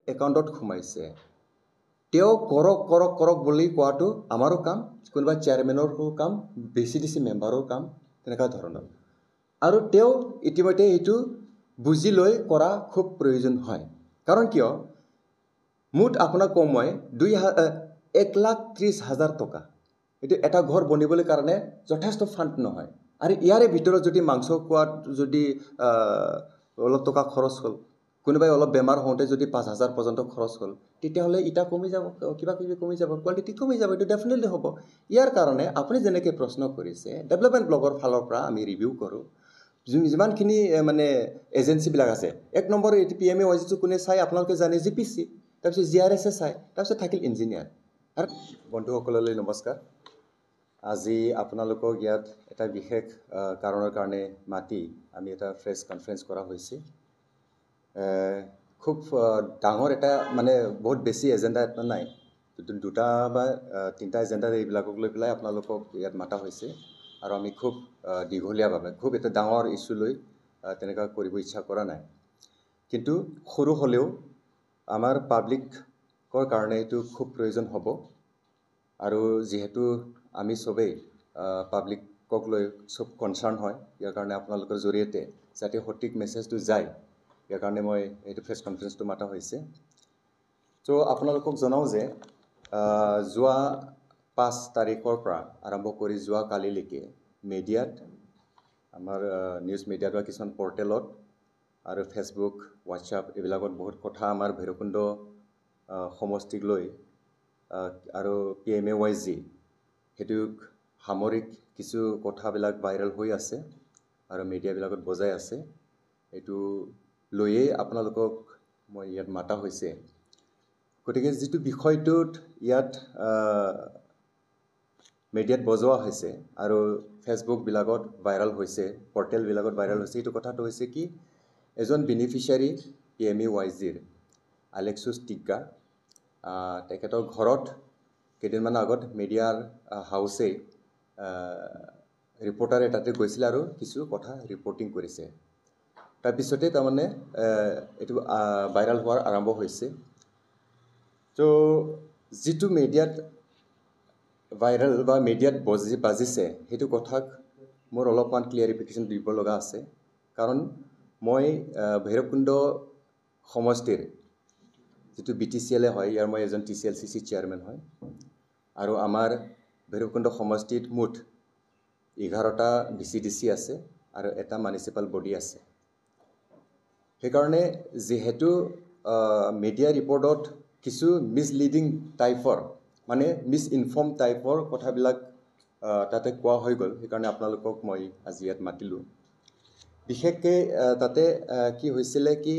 একাউণ্টত সোমাইছে তেওঁ কৰক বুলি কোৱাটো আমাৰো কাম কোনোবা চেয়াৰমেনৰো কাম BCDC মেম্বাৰৰ কাম তেনেকুৱা ধৰণৰ আৰু তেওঁ ইতিমধ্যে এইটো বুজি লৈ কৰা খুব প্ৰয়োজন হয় কাৰণ কিয় মুঠ আপোনাক কম মই 1,30,000 টকা এটো এটা ঘৰ বনিবলৈ কাৰণে যথেষ্ট ফান্ড নহয় আৰু ইয়াৰে ভিতৰত যদি মাংস কোৱাত যদি অলপ টকা খৰচ হ'ল কোনোবাই অলপ বেমাৰ হওঁতে যদি 5,000 পৰ্যন্ত খৰচ হ'ল তেতিয়াহলে ইটা কমি যাব কিবা কমি যাব কোৱালিটি কমি যাব এটো ডেফিনেটলি হ'ব ইয়াৰ কাৰণে আপুনি যেনেকৈ প্ৰশ্ন কৰিছে ডেভেলপমেন্ট ব্লগৰ ফালৰ পৰা আমি ৰিভিউ কৰো যিমানখিনি মানে এজেন্সি বিলাক আছে এক নম্বৰ এটি PMA ওয়াইজি কোনে চাই আপোনালোকে জানে GPC তাৰপিছত GRS চাই তাৰপিছত থাকিল ইঞ্জিনিয়াৰ আৰু বন্ধুসকললৈ নমস্কাৰ আজি আপোনালোকক ইয়াত এটা বিশেষ কাৰণৰ কাৰণে মাতি আমি এটা প্ৰেছ কনফাৰেন্স কৰা হৈছে খুব ডাঙৰ এটা মানে বহুত বেছি এজেন্ডা এটা নাই দুটা বা তিনটা এজেন্ডা এইবিলাকক লৈ পেলাই আপোনালোকক ইয়াত মাতা হৈছে আৰু আমি খুব দীঘলীয়াভাৱে খুব এটা ডাঙৰ ইস্যু লৈ তেনেকা কৰিব ইচ্ছা কৰা নাই কিন্তু সৰু হলেও আমাৰ পাব্লিকৰ কাৰণে এটো খুব প্ৰয়োজন হ'ব আৰু যেহেতু আমি সবেই পাব্লিকক লৈ সব কনসাৰ্ন হয় ইয়াৰ কাৰণে আপোনালোকৰ জৰিয়তে যাতে সঠিক মেছেজটো যায় ইয়াৰ কাৰণে মই এইটো প্ৰেছ কনফাৰেন্সটো মাতা হৈছে তো আপোনালোকক জনাও যে যোৱা 5 তাৰিখৰ পৰা আৰম্ভ কৰি যোৱা কালিলৈকে মিডিয়াত আমাৰ নিউজ মিডিয়াৰ বা কিছুমান পৰ্টেলত আৰু ফেসবুক হোৱাটছআপ এইবিলাকত বহুত কথা আমাৰ ভৈৰৱকুণ্ড সমষ্টিক লৈ আৰু PMAYG হেতুক সামৰিক কিছু কথাবিলাক ভাইৰাল হৈ আছে আৰু মিডিয়াবিলাকত বজাই আছে এটো লৈয়ে আপোনালোকক মই ইয়াত মাতা হৈছে গতিকে যেটো বিষয়টোত ইয়াত মিডিয়াত বজোৱা হৈছে আৰু ফেসবুক বিলাকত ভাইৰাল হৈছে পৰ্টেল বিলাকত ভাইৰাল হৈছে এটো কথাটো হৈছে কি এজন বেনিফিচিয়াৰি PMAYGৰ আলেক্সুছ টিগ্গা তেখেতৰ ঘৰত কেইদিনমান আগত মিডিয়াৰ হাউসে ৰিপৰ্টাৰ এটাতে গৈছিল আৰু কিছু কথা ৰিপৰ্টিং কৰিছে তাৰ পিছতে তাৰমানে এটো ভাইৰাল হোৱাৰ আৰম্ভ হৈছে তো যেটো মিডিয়াত ভাইৰাল বা মিডিয়াত বাজিছে হেতু কথাক মোৰ অলপমান ক্লিয়াৰিফিকেশন দিব লগা আছে কাৰণ মই ভৈৰৱকুণ্ড সমষ্টিৰ যেটো BTCL হয় ইয়াৰ মই এজন TCLCC চেয়াৰম্যান হয় আৰু আমাৰ ভৈৰৱকুণ্ড সমষ্টিত মুঠ 11টা BCDC আছে আৰু এটা মিউনিসিপাল বডি আছে সেইকাৰণে যেহেতু মিডিয়া ৰিপৰ্টত কিছু মিসলিডিং টাইপৰ মানে মিসইনফৰ্ম টাইপৰ কথাবিলাক তাতে কোৱা হৈ গল সেইকাৰণে আপোনালোকক মই আজি ইয়াত মাতিলো বিশেষকৈ তাতে কি হৈছিল কি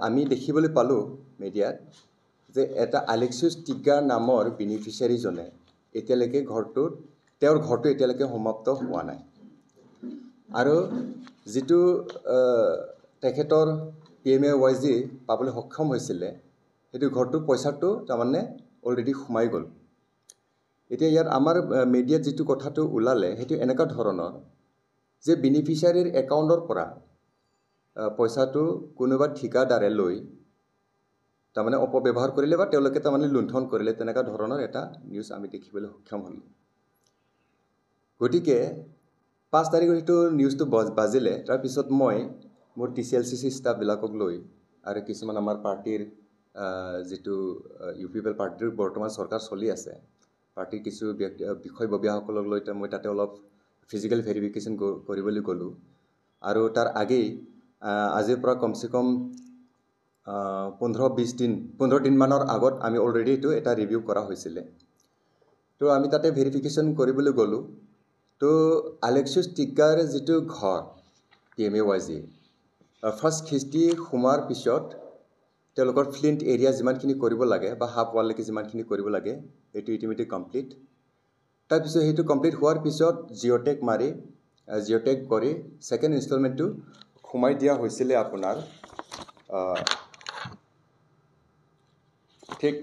আমি দেখিবলৈ পালো মিডিয়াত যে এটা আলেক্সুছ টিগ্গা নামৰ বেনিফিচিয়াৰি জনে এতিয়ালৈকে তেওঁৰ ঘৰটো এতিয়ালৈকে সমাপ্ত হোৱা নাই আৰু যেটো তেখেতৰ PMAYG পাবলৈ সক্ষম হৈছিল হেতু ঘৰটো পইচাটো তাৰমানে অলৰেডি সোমাই গল এতিয়া ইয়াত আমাৰ মিডিয়াত যেটো কথাটো উলালে হেতু এনেকা ধৰণৰ যে বেনিফিচিয়াৰিৰ একাউণ্টৰ পৰা পইচাটো কোনোবা ঠিকাদাৰে লৈ তাৰমানে অপব্যৱহাৰ কৰিলে বা তেওঁলোকে তাৰমানে লুণ্ঠন কৰিলে তেনেকা ধৰণৰ এটা নিউজ আমি দেখিবলৈ সক্ষম হল গতিকে 5 তাৰিখৰ হেতু নিউজটো বাজিলে তাৰ পিছত মই মোৰ TCLCC ষ্টাফ বিলাকক লৈ আৰু কিছুমান আমাৰ পাৰ্টিৰ যেটো UPPL পাৰ্টিৰ বৰ্তমান সৰকাৰ চলি আছে পাৰ্টিৰ কিছু বিষয়ববীয়াসকলক লৈ মই তাতে অলপ ফিজিক্যাল ভেৰিফিকেশন কৰিবলৈ গলো আৰু তাৰ আগেই আজিৰ পৰা কমসে কম 15 দিন মানৰ আগত আমি অলৰেডি এটো এটা ৰিভিউ কৰা হৈছিল তো আমি তাতে ভেৰিফিকেশন কৰিবলৈ গলো তো আলেক্সুছ টিগ্গাৰ যেটো ঘৰ PMAYG ফাৰ্স্ট খিস্তি খুমাৰ পিছত তেওঁলোকৰ ফ্লিন্ট এৰিয়া যিমানখিনি কৰিব লাগে বা হাফ ওয়াললৈকে যিমানখিনি কৰিব লাগে এটো ইতিমধ্যে কমপ্লিট তাৰ পিছত হেতু কমপ্লিট হোৱাৰ পিছত জিঅ'টেক কৰি সেকেন্ড ইনষ্টলমেন্টটো খুমাই দিয়া হৈছিল আপোনাৰ ঠিক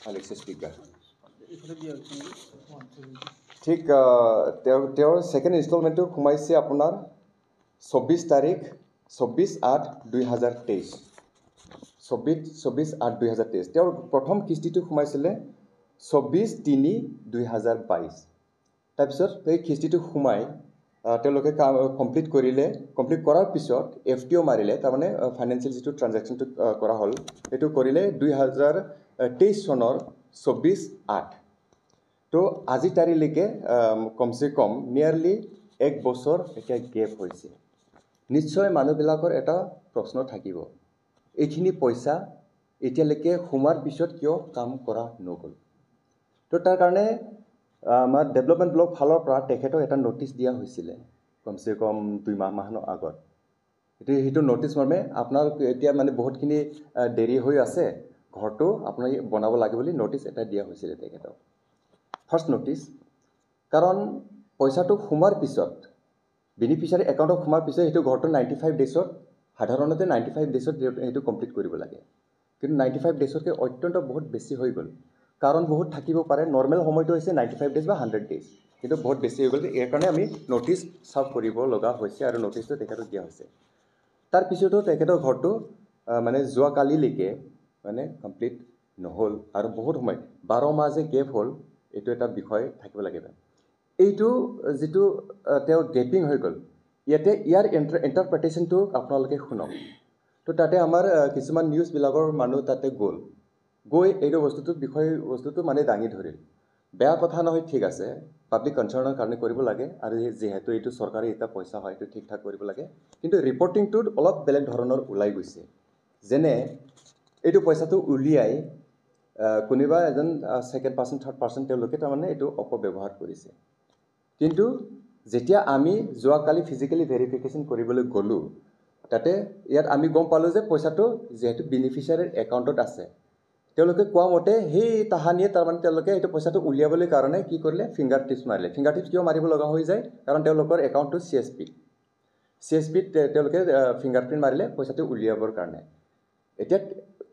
আলেক্সুছ টিগ্গা ঠিক তেওঁৰ সেকেন্ড ইনষ্টলমেন্টটো খুমাইছে আপোনাৰ 24 তাৰিখ 24/8/2023 24/8/2023 তেওঁৰ প্ৰথম কিস্তিটো সোমাইছিলে 24/3/2022 তাৰপিছত এই কিস্তিটো সোমাই তেওঁলোকে কমপ্লিট কৰিলে কমপ্লিট কৰাৰ পিছত FTO মাৰিলে তাৰমানে ফাইনেন্সিয়েল যিটো ট্ৰানজেকশ্যনটো কৰা হ'ল সেইটো কৰিলে 2023 চনৰ 24/8 তো আজি তাৰিখলৈকে কমচে কম নিয়াৰলি 1 বছৰ এতিয়া গেপ হৈছে নিশ্চয় মানুহবিলাকৰ এটা প্ৰশ্ন থাকিব এইখিনি পইচা এতিয়ালৈকে সোমাৰ পিছত কিয় কাম কৰা নগ'ল তো তাৰ কাৰণে আমাৰ ডেভেলপমেণ্ট ব্লক ফালৰ পৰা তেখেতক এটা নটিচ দিয়া হৈছিলে কমচে কম 2 মাহমানৰ আগত সেইটো নটিচ মৰ্মে আপোনাৰ এতিয়া মানে বহুতখিনি দেৰি হৈ আছে ঘৰটো আপুনি বনাব লাগে বুলি নটিচ এটা দিয়া হৈছিলে তেখেতক ফাৰ্ষ্ট নটিচ কাৰণ পইচাটো সোমাৰ পিছত বেনিফিচিয়াৰী একাউণ্টত সোমাৰ পিছত সেইটো ঘৰটো 95 ডেজত সাধাৰণতে 95 ডেজত সেইটো কমপ্লিট কৰিব লাগে কিন্তু 95 ডেজতকৈ অত্যন্ত বহুত বেছি হৈ গ'ল কাৰণ বহুত থাকিব পাৰে নৰ্মেল সময়টো হৈছে 95 ডেজ বা 100 ডেজ কিন্তু বহুত বেছি হৈ গ'ল এই কাৰণে আমি নটিচ সাৰ্ভ কৰিব লগা হৈছে আৰু নটিচটো তেখেতক দিয়া হৈছে তাৰ পিছতো তেখেতৰ ঘৰটো মানে যোৱা কালিলৈকে মানে কমপ্লিট নহ'ল আৰু বহুত সময় 12 মাহ যে গেপ হ'ল এইটো এটা বিষয় থাকিব লাগে এইটো যেটো তেওঁ গেপিং হৈ গ'ল ইয়াতে ইয়াৰ ইন্টাৰপ্ৰিটেশনটো আপোনালোকে শুনক তো তাতে আমাৰ কিছুমান নিউজ বিলাকৰ মানুহ তাতে গৈ এইটো বস্তুটো মানে দাঙি ধৰিল বেয়া কথা নহয় ঠিক আছে পাব্লিক কনচাৰ্নৰ কাৰণে কৰিব লাগে আৰু যেহেতু এইটো চৰকাৰী এটা পইচা হয় এইটো ঠিক ঠাক কৰিব লাগে কিন্তু ৰিপৰ্টিংটোত অলপ বেলেগ ধৰণৰ ওলাই গৈছে যেনে এইটো পইচাটো উলিয়াই কোনোবা এজন সেকেন্ড পাৰ্সন থাৰ্ড পাৰ্সন তেওঁলোকে তাৰমানে এইটো অপব্যৱহাৰ কৰিছে কিন্তু যেতিয়া আমি যোৱাকালি ফিজিক্যালি ভেৰিফিকেশন কৰিবলৈ গলো তাতে ইয়াত আমি গম পালো যে পইচাটো যেহেতু বেনিফিচিয়াৰীৰ একাউণ্টত আছে তেওঁলোকে কোৱা মতে সেই তাহানিয়ে তাৰমানে তেওঁলোকে এইটো পইচাটো উলিয়াবলৈ কাৰণে কি কৰিলে ফিংগাৰটিপছ মাৰিলে ফিংগাৰটিপছ কিয় মাৰিব লগা হৈ যায় কাৰণ তেওঁলোকৰ একাউণ্টটো CSP তেওঁলোকে ফিংগাৰপ্ৰিন্ট মাৰিলে পইচাটো উলিয়াবৰ কাৰণে এতিয়া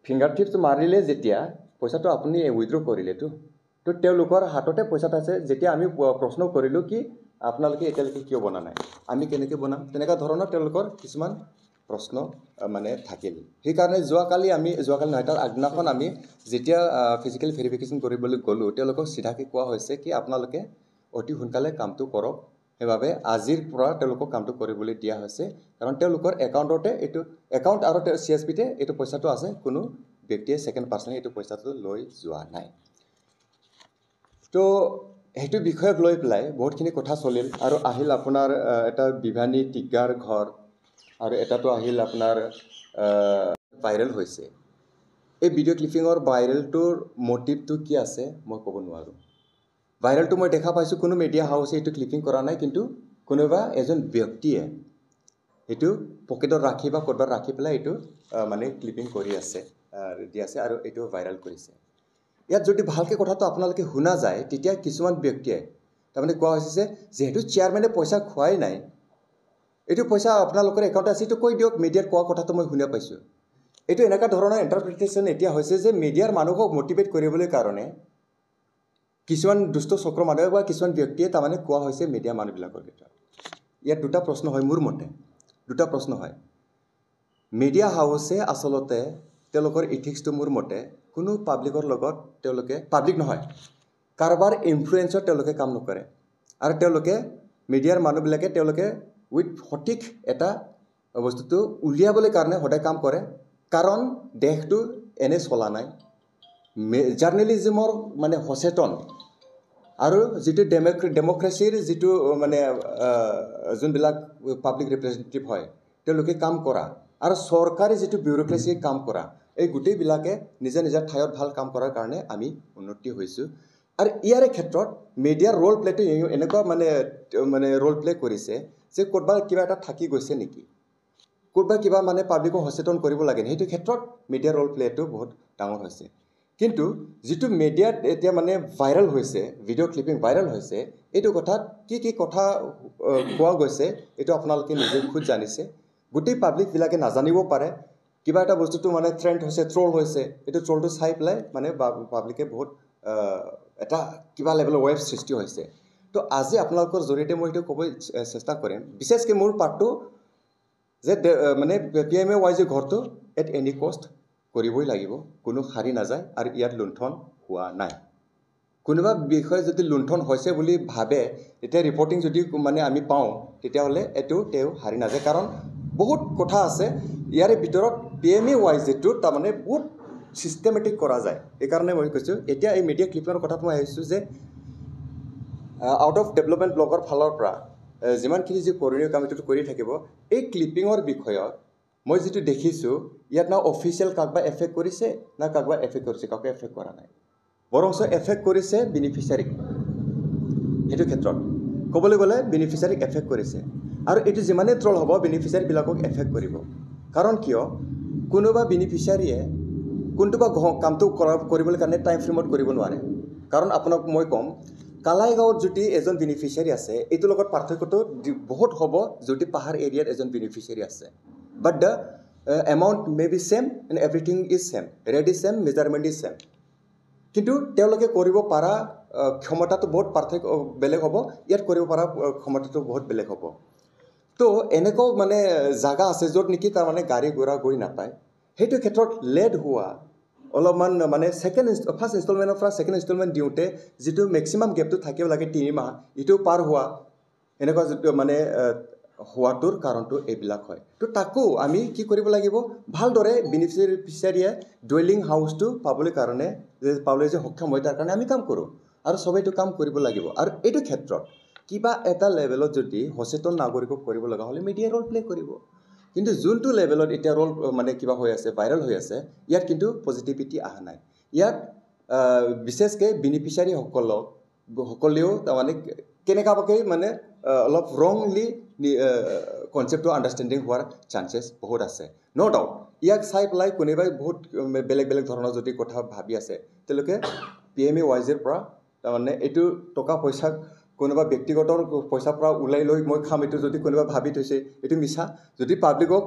ফিংগাৰটিপছ মাৰিলে যেতিয়া পইচাটো আপুনি উইথড্ৰ কৰিলে তো তেওঁলোকৰ হাততে পইচাটা আছে যেতিয়া আমি প্ৰশ্ন কৰিলো কি আপোনালোকে এতিয়ালৈকে কিয় বনা নাই আমি কেনেকৈ বনাম তেনেকা ধৰণৰ তেওঁলোকৰ কিছুমান প্ৰশ্ন মানে থাকিল সেই কাৰণে যোৱাকালি নহয় তাৰ আগদিনাখন আমি যেতিয়া ফিজিক্যাল ভেৰিফিকেশন কৰিবলৈ গলো তেওঁলোকক সিধাকে কোৱা হৈছে কি আপোনালোকে অতি সোনকালে কামটো কৰক সেইবাবে আজিৰ পৰা তেওঁলোকক কামটো কৰিবলৈ দিয়া হৈছে কাৰণ তেওঁলোকৰ একাউণ্টতে এইটো একাউণ্ট আৰু CSP তে এইটো পইচাটো আছে কোনো ব্যক্তিয়ে সেকেন্ড পাৰ্সনে এইটো পইচাটো লৈ যোৱা নাই তো হেতু বিষয়ক লৈ প্লাই বহুতখিনি কথা চলিল আৰু আহিল আপোনাৰ এটা বিভানী টিগাৰ ঘৰ আৰু এটাটো আহিল আপোনাৰ ভাইৰেল হৈছে এই ভিডিও ক্লিপিংৰ ভাইৰেলটোৰ মোটিভটো কি আছে মই ক'ব নোৱাৰো ভাইৰেলটো মই দেখা পাইছো কোনো মিডিয়া হাউসে এইটো ক্লিপিং কৰা নাই কিন্তু কোনোবা এজন ব্যক্তিয়ে এইটো পকেটত ৰাখি বা কৰবাত ৰাখি পেলাই এইটো মানে ক্লিপিং কৰি আছে দি আছে আৰু এইটো ভাইৰেল কৰিছে ইয়াত যদি ভালকে কথাটো আপোনালোকে শুনা যায় তেতিয়া কিছুমান ব্যক্তিয়ে তাৰমানে কোৱা হৈছে যে যেহেতু চেয়াৰম্যানে পইচা খুৱাই নাই এইটো পইচা আপোনালোকৰ একাউণ্টত আছে তো কৈ দিয়ক মিডিয়াৰ কোৱা কথাটো মই শুনা পাইছো এইটো এনেকা ধৰণৰ ইন্টাৰপ্ৰিটেশন এতিয়া হৈছে যে মিডিয়াৰ মানুহক মোটিভেট কৰিবলৈ কাৰণে কিছুমান দুষ্ট চক্ৰ মানুহ বা কিছুমান ব্যক্তিয়ে তাৰমানে কোৱা হৈছে মিডিয়া মানুহবিলাকৰ ক্ষেত্ৰত ইয়াত দুটা প্ৰশ্ন হয় মোৰ মতে দুটা প্ৰশ্ন হয় মিডিয়া হাউসে আসলতে তেওঁলোকৰ ইথিক্সটো মোৰ মতে কোনো পাব্লিকৰ লগত তেওঁলোকে পাব্লিক নহয় কাৰবাৰ ইনফ্লুয়েন্সৰ তেওঁলোকে কাম নকৰে আৰু তেওঁলোকে মিডিয়াৰ মানুহবিলাকে তেওঁলোকে উইথ সঠিক এটা বস্তুটো উলিয়াবলৈ কাৰণে সদায় কাম কৰে কাৰণ দেশটো এনে চলা নাই জাৰ্নেলিজমৰ মানে সচেতন আৰু যেটো ডেমক্ৰেসিৰ যেটো মানে যোনবিলাক পাব্লিক ৰিপ্ৰেজেন্টেটিভ হয় তেওঁলোকে কাম কৰা আৰু চৰকাৰী যেটো বিউৰোক্ৰেসি কাম কৰা এই গুটেই বিলাকে নিজে নিজে ঠাইত ভাল কাম কৰাৰ কাৰণে আমি উন্নতি হৈছো আৰু ইয়াৰ ক্ষেত্ৰত মিডিয়াৰ ৰোল প্লেটো এনেকুৱা মানে ৰোল প্লে কৰিছে যে কৰবা কিবা এটা থাকি গৈছে নেকি কৰবা কিবা মানে পাব্লিকক সচেতন কৰিব লাগে সেইটো ক্ষেত্ৰত মিডিয়াৰ ৰোল প্লেটো বহুত ডাঙৰ হৈছে কিন্তু যেটো মিডিয়াত এতিয়া মানে ভাইৰেল হৈছে ভিডিও ক্লিপিং ভাইৰেল হৈছে এইটো কথাত কি কথা কোৱা গৈছে এইটো আপোনালোকে নিজে খুদ জানিছে গুটেই পাব্লিক বিলাকে নাজানিব পাৰে কিবা এটা বস্তুটো মানে ট্ৰেন্ড হৈছে ট্ৰল হৈছে এইটো ট্ৰলটো চাই প্লাই মানে পাব্লিকে বহুত এটা কিবা লেভেলৰ ৱেভ সৃষ্টি হৈছে তো আজি আপোনালোকৰ জৰিয়তে মই এইটো ক'ব চেষ্টা কৰিম বিশেষকৈ মোৰ পাৰ্টটো যে মানে PMAYG ঘৰটো এট এনি কষ্ট কৰিবই লাগিব কোনো হাৰি নাযায় আৰু ইয়াত লুণ্ঠন হোৱা নাই কোনোবা বিষয় যদি লুণ্ঠন হৈছে বুলি ভাবে এতিয়া ৰিপৰ্টিং যদি মানে আমি পাওঁ তেতিয়াহ'লে এটো তেও হাৰি নাযায় কাৰণ বহুত কথা আছে ইয়াৰে ভিতৰত PMAYG টো তাৰমানে বহুত সিস্টেমেটিক কৰা যায় এই কাৰণে মই কৈছো এতিয়া এই মিডিয়া ক্লিপৰ কথাত মই আহিছো যে আউট অফ ডেভেলপমেন্ট ব্লকৰ ফালৰ পৰা যিমানখিনি যে কৰিৰ কাম এটো কৰি থাকিব এই ক্লিপিংৰ বিষয়ত মই যেটো দেখিছো ইয়াত না অফিচিয়েল কাকবা এফেক্ট কৰিছে না কাকবা এফেক্ট কৰিছে কাকো এফেক্ট কৰা নাই বৰংছ এফেক্ট কৰিছে বেনিফিচিয়াৰিক হেতু ক্ষেত্ৰত ক'বলৈ গ'লে বেনিফিচিয়াৰিক এফেক্ট কৰিছে আৰু এটো যিমানে ট্ৰল হ'ব বেনিফিচিয়াৰি বিলাকক এফেক্ট কৰিব কাৰণ কিয় কোনোবা বেনিফিচিয়াৰিয়ে কোনটোবা কামটো কৰিবলৈ কাৰণে টাইম ফ্ৰেমত কৰিব নোৱাৰে কাৰণ আপোনাক মই কম কালাইগাঁৱত যদি এজন বেনিফিচিয়াৰি আছে এটো লগত পাৰ্থক্যটো বহুত হ'ব যদি পাহাৰ এৰিয়াত এজন বেনিফিচিয়াৰি আছে but the amount may be same and everything is same rate is same measurement is same কিন্তু তেওঁলোকে কৰিব পাৰা ক্ষমতাটো বহুত পাৰ্থক্য বেলেগ হ'ব ইয়াত কৰিব পাৰা ক্ষমতাটো বহুত বেলেগ হ'ব তো এনেকৈ মানে জায়গা আছে য'ত নেকি তাৰ মানে গাড়ী ঘোৰা গৈ নাপায় হেতু ক্ষেত্ৰত লেড হোৱা অলপমান মানে ফাৰ্ষ্ট ইনষ্টলমেণ্টৰ পৰা ছেকেণ্ড ইনষ্টলমেণ্ট দিওঁতে যিটো মেক্সিমাম গেপটো থাকিব লাগে 3 মাহ ইটো পাৰ হোৱা এনেকুৱা যিটো মানে হোৱাটোৰ কাৰণটো এইবিলাক হয় তো তাকো আমি কি কৰিব লাগিব ভালদৰে বেনিফিচিয়াৰিয়ে ডুৱেলিং হাউচটো পাবলৈ কাৰণে যে পাবলৈ যে সক্ষম হয় তাৰ কাৰণে আমি কাম কৰোঁ আৰু সবেইটো কাম কৰিব লাগিব আৰু এইটো ক্ষেত্ৰত কিবা এটা লেভেলত যদি সচেতন নাগৰিকক কৰিব লগা হ'লে মিডিয়া ৰোল প্লে কৰিব কিন্তু যোনটো লেভেলত এতিয়া ৰোল মানে কিবা হৈ আছে ভাইৰাল হৈ আছে ইয়াত কিন্তু পজিটিভিটি আহা নাই ইয়াত বিশেষকৈ বেনিফিচিয়াৰি সকলেও তাৰমানে কেনেকাবাকে মানে অলপ ৰংলি কনসেপ্টটো আন্ডাৰষ্টেণ্ডিং হোৱাৰ চান্সেছ বহুত আছে নো ডাউট ইয়াক চাই পেলাই কোনোবাই বহুত বেলেগ বেলেগ ধৰণৰ যদি কথা ভাবি আছে তেওঁলোকে PMAYG ৰ পৰা তাৰমানে এইটো টকা পইচা কোনোবা ব্যক্তিগত পইচাৰ পৰা উলাই লৈ মই খাম এটো যদি কোনোবা ভাবি থৈছে এটো মিছা যদি পাব্লিকক